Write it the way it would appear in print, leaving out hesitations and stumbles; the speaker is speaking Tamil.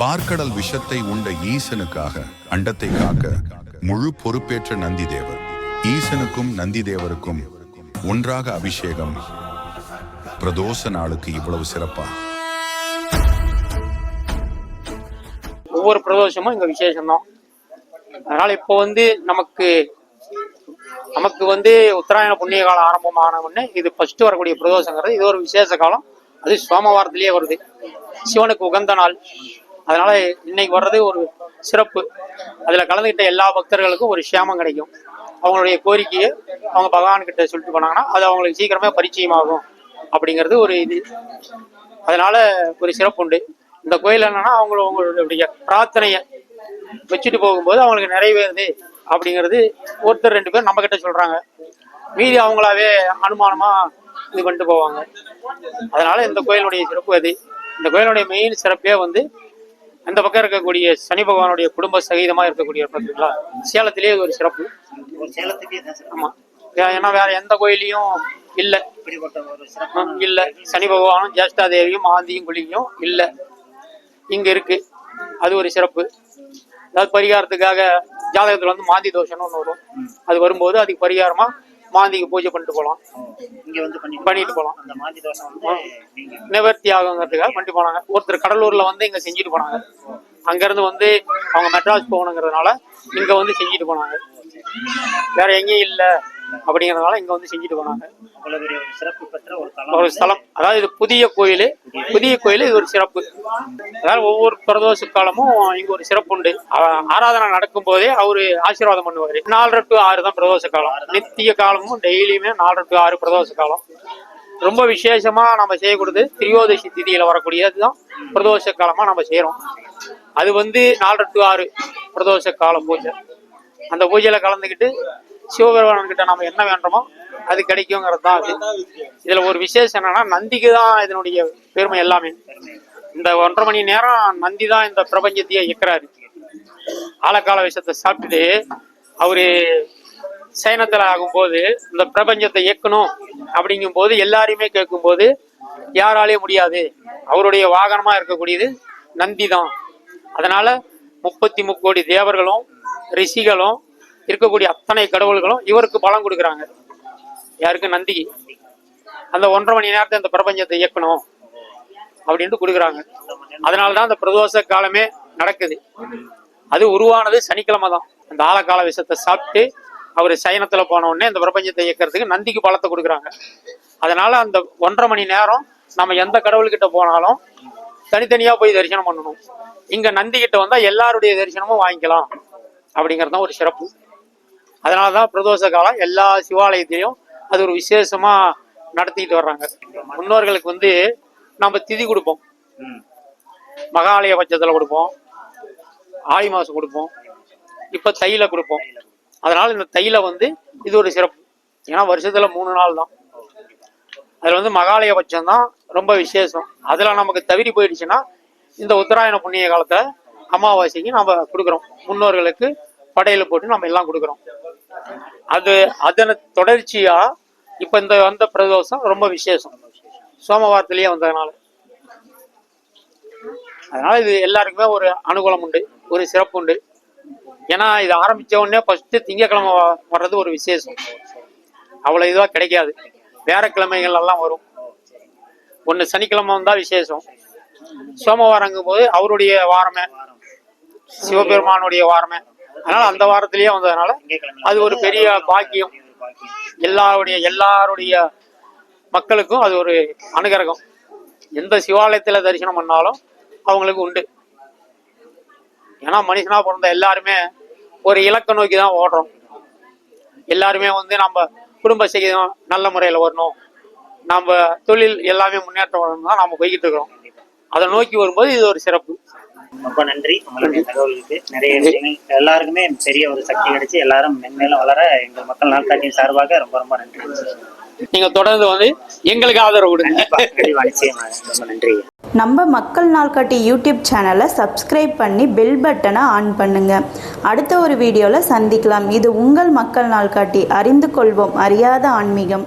பார்க்கடல் விஷத்தை உண்ட ஈசனுக்காக அண்டத்தை காக்க முழு பொறுப்பேற்ற நந்தி தேவர். ஈசனுக்கும் நந்தி தேவருக்கும் ஒன்றாக அபிஷேகம். பிரதோஷ நாளுக்கு இவ்வளவு சிறப்பா? ஒவ்வொரு பிரதோஷமும் இங்க விசேஷம்தான். அதனால இப்போ நமக்கு உத்தராயண புண்ணிய காலம் ஆரம்பமான உடனே இது ஃபர்ஸ்ட் வரக்கூடிய பிரதோஷங்கிறது இது ஒரு விசேஷ காலம். அது சோமவாரத்திலேயே வருது, சிவனுக்கு உகந்த நாள். அதனால இன்னைக்கு வர்றது ஒரு சிறப்பு. அதுல கலந்துகிட்ட எல்லா பக்தர்களுக்கும் ஒரு க்ஷேமம் கிடைக்கும். அவங்களுடைய கோரிக்கையை அவங்க பகவான்கிட்ட சொல்லிட்டு போனாங்கன்னா அது அவங்களுக்கு சீக்கிரமே பரிச்சயமாகும் அப்படிங்கிறது ஒரு இது. அதனால ஒரு சிறப்பு உண்டு. இந்த கோயில் என்னன்னா அவங்களுடைய பிரார்த்தனையை வச்சுட்டு போகும்போது அவங்களுக்கு நிறைவேறுது அப்படிங்கிறது ஒருத்தர் ரெண்டு பேர் நம்ம கிட்ட சொல்றாங்க. மீதி அவங்களாவே அனுமானமா இது பண்ணிட்டு போவாங்க. அதனால இந்த கோயிலுடைய சிறப்பு அது. இந்த கோயிலுடைய மெயின் சிறப்பே அந்த பக்கம் இருக்கக்கூடிய சனி பகவானுடைய குடும்ப சகிதமா இருக்கக்கூடிய பார்த்தீங்களா, சேலத்திலேயே ஒரு சிறப்பு. ஆமா, ஏன்னா வேற எந்த கோயிலையும் இல்ல. சனி பகவானும் ஜேஷ்டா தேவியும் ஆந்தியும் குளியும் இல்ல, இங்க இருக்கு. அது ஒரு சிறப்பு. அதாவது பரிகாரத்துக்காக ஜாதகத்துல மாந்தி தோஷம்னு ஒண்ணு வரும். அது வரும்போது அதுக்கு பரிகாரமா மாந்திக்கு பூஜை பண்ணிட்டு போகலாம், பண்ணிட்டு போகலாம். நிவர்த்தி ஆகுங்கிறதுக்காக பண்ணிட்டு போனாங்க. ஒருத்தர் கடலூர்ல இங்க செஞ்சுட்டு போனாங்க. அங்க இருந்து அவங்க மெட்ராஸ் போகணுங்கிறதுனால இங்க செஞ்சுட்டு போனாங்க. வேற எங்கேயும் இல்ல அப்படிங்கறதுனால இங்க செஞ்சுட்டு போனாங்க. ஒரு ஸ்தலம். அதாவது இது புதிய கோயில் இது ஒரு சிறப்பு. அதாவது ஒவ்வொரு பிரதோஷ காலமும் இங்க ஒரு சிறப்பு உண்டு. ஆராதனை நடக்கும் போதே அவரு ஆசீர்வாதம் பண்ணுவாரு. 4 to 6 தான் பிரதோஷ காலம். நித்திய காலமும் டெய்லியுமே 4 to 6 பிரதோஷ காலம். ரொம்ப விசேஷமா நம்ம செய்யக்கூடியது திரியோதசி திதியில வரக்கூடியதுதான் பிரதோஷ காலமா நம்ம செய்யறோம். அது 4 to 6 பிரதோஷ கால பூஜை. அந்த பூஜையில கலந்துக்கிட்டு சிவபெருமான் கிட்ட நம்ம என்ன வேண்டுமோ அது கிடைக்குங்கிறது தான் அது. இதுல ஒரு விசேஷம் என்னன்னா நந்திக்கு தான் இதனுடைய பெருமை எல்லாமே. இந்த 1.5 மணி நேரம் நந்தி தான் இந்த பிரபஞ்சத்தையே இயக்குறாரு. ஆழக்கால விஷத்தை சாப்பிட்டுட்டு அவரு சயனத்துல ஆகும்போது இந்த பிரபஞ்சத்தை இயக்கணும் அப்படிங்கும் போது எல்லாரையுமே கேட்கும் போது யாராலே முடியாது. அவருடைய வாகனமா இருக்கக்கூடியது நந்தி தான். அதனால 33 கோடி தேவர்களும் ரிஷிகளும் இருக்கக்கூடிய அத்தனை கடவுள்களும் இவருக்கு பலம் கொடுக்குறாங்க. யாருக்கு? நந்திக்கு. அந்த 1.5 மணி நேரத்தை இந்த பிரபஞ்சத்தை இயக்கணும் அப்படின்ட்டு கொடுக்குறாங்க. அதனாலதான் அந்த பிரதோஷ காலமே நடக்குது. அது உருவானது சனிக்கிழமை தான். அந்த ஆழக்கால விஷத்தை சாப்பிட்டு அவரு சயனத்துல போன உடனே இந்த பிரபஞ்சத்தை இயக்கிறதுக்கு நந்திக்கு பலத்தை கொடுக்குறாங்க. அதனால அந்த 1.5 மணி நேரம் நம்ம எந்த கடவுள்கிட்ட போனாலும் தனித்தனியா போய் தரிசனம் பண்ணணும். இங்க நந்தி கிட்ட வந்தா எல்லாருடைய தரிசனமும் வாங்கிக்கலாம் அப்படிங்கறதுதான் ஒரு சிறப்பு. அதனாலதான் பிரதோஷ காலம் எல்லா சிவாலயத்திலையும் அது ஒரு விசேஷமா நடத்திட்டு வர்றாங்க. முன்னோர்களுக்கு நம்ம திதி கொடுப்போம். மகாலய பட்சத்துல கொடுப்போம், ஆடி மாசம் கொடுப்போம், இப்ப தையில கொடுப்போம். அதனால இந்த தையில இது ஒரு சிறப்பு. ஏன்னா வருஷத்துல 3 நாள் தான். அதுல மகாலய பட்சம் தான் ரொம்ப விசேஷம். அதுல நமக்கு தவறி போயிடுச்சுன்னா இந்த உத்தராயண புண்ணிய காலத்துல அமாவாசைக்கு நம்ம கொடுக்குறோம். முன்னோர்களுக்கு படையில போட்டு நம்ம எல்லாம் கொடுக்குறோம். அதன தொடர்ச்சியா இப்ப இந்த வந்த பிரதோஷம் ரொம்ப விசேஷம். சோமவாரத்திலேயே வந்ததுனால அதனால இது எல்லாருக்குமே ஒரு அனுகூலம் உண்டு, ஒரு சிறப்பு உண்டு. ஏன்னா இது ஆரம்பிச்ச உடனே ஃபர்ஸ்ட் திங்கக்கிழமை வர்றது ஒரு விசேஷம். அவ்வளவு இதுவா கிடைக்காது. வேற கிழமைகள் எல்லாம் வரும். ஒண்ணு சனிக்கிழமை வந்தா விசேஷம். சோமவாரங்கும் போது அவருடைய வாரமே, சிவபெருமானுடைய வாரமே. அதனால அந்த வாரத்திலேயே வந்ததுனால அது ஒரு பெரிய பாக்கியம். எல்லாருடைய மக்களுக்கும் அது ஒரு அனுகிரகம். எந்த சிவாலயத்துல தரிசனம் பண்ணாலும் அவங்களுக்கு உண்டு. ஏன்னா மனுஷனா பிறந்த எல்லாருமே ஒரு இலக்க நோக்கி தான் ஓடுறோம். எல்லாருமே நம்ம குடும்ப செய்யணும், நல்ல முறையில வரணும், நம்ம தொழில் எல்லாமே முன்னேற்றம் வரணும் தான் நம்ம போய்கிட்டு இருக்கிறோம். அதை நோக்கி வரும்போது இது ஒரு சிறப்பு. ரொம்ப நன்றி. உங்களுடைய தகவலுக்கு நிறைய விஷயங்கள் எல்லாருக்குமே பெரிய ஒரு சக்தி கிடைச்சு எல்லாரும் மென்மேலும் வளர எங்கள் மக்கள் நாள்காட்டியின் சார்பாக ரொம்ப ரொம்ப நன்றி. நீங்க தொடர்ந்து எங்களுக்கு ஆதரவு கொடுங்க. நிச்சயமாக ரொம்ப நன்றி. நம்ம மக்கள் நாள்காட்டி யூடியூப் சேனலை சப்ஸ்கிரைப் பண்ணி பெல் பட்டனை ஆன் பண்ணுங்க. அடுத்த ஒரு வீடியோவில் சந்திக்கலாம். இது உங்கள் மக்கள் நாள்காட்டி. அறிந்து கொள்வோம் அறியாத ஆன்மீகம்.